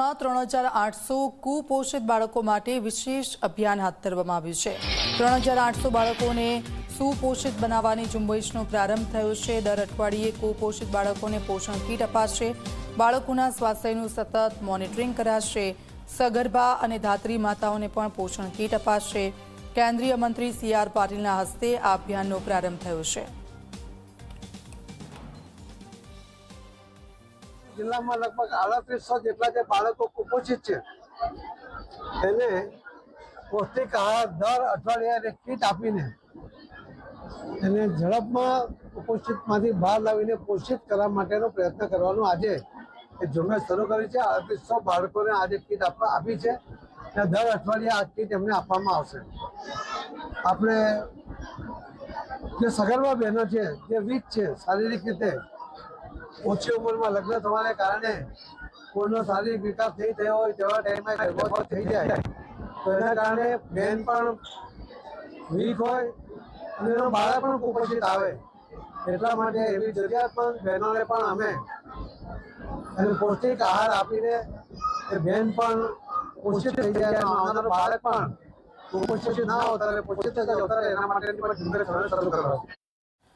રાજ્યમાં 3800 કુપોષિત બાળકો માટે વિશેષ અભિયાન હાથ ધરવામાં આવ્યું છે। 3800 બાળકોને સુપોષિત બનાવવાની ઝુંબેશનો પ્રારંભ થયો છે। દર અઠવાડિયે કુપોષિત બાળકોને પોષણ કીટ અપાશે। બાળકોના સ્વાસ્થ્યનું સતત મોનિટરિંગ કરાશે। સગર્ભા અને ધાત્રી માતાઓને પણ પોષણ કીટ અપાશે। કેન્દ્રીય મંત્રી CR પાટીલના હસ્તે આ અભિયાનનો પ્રારંભ થયો છે। जिला में लगभग 3800 જેટલા જે બાળકો કુપોષિત છે એને પૌષ્ટિક આહાર દર અઠવાડિયે કીટ આપીને એને ઝડપમાં કુપોષિતમાંથી બહાર લાવીને પોષિત કરવા માટેનો પ્રયત્ન કરવાનો આજે એ ઝુંબેશ શરૂ કરી છે। 3800 બાળકોને આજે કીટ આપી છે અને દર અઠવાડિયે આ કીટ એમને આપવામાં આવશે। આપણે જે સગર્ભા બહેનો છે, જે વીક છે શારીરિક રીતે, ઓછી ઉંમરમાં લગ્ન થવાને કારણે કોઈનો શારીરિક વિકાસ નહીં થયો હોય તેવા ટાઈમે ગર્ભવતી થઈ જાય તો એના કારણે બહેન પણ વીક હોય અને એનો બાળક પણ કુપોષિત આવે। એટલા માટે એવી જરૂરિયાતમંદ બહેનોને પણ અમે એને પૌષ્ટિક આહાર આપીને એ બહેન પણ પોષિત થઈ જાય અને આવનારું બાળક પણ કુપોષિત ના હોતા પોષિત થતા એના માટે પણ ઝુંબેશ શરૂ કરવા।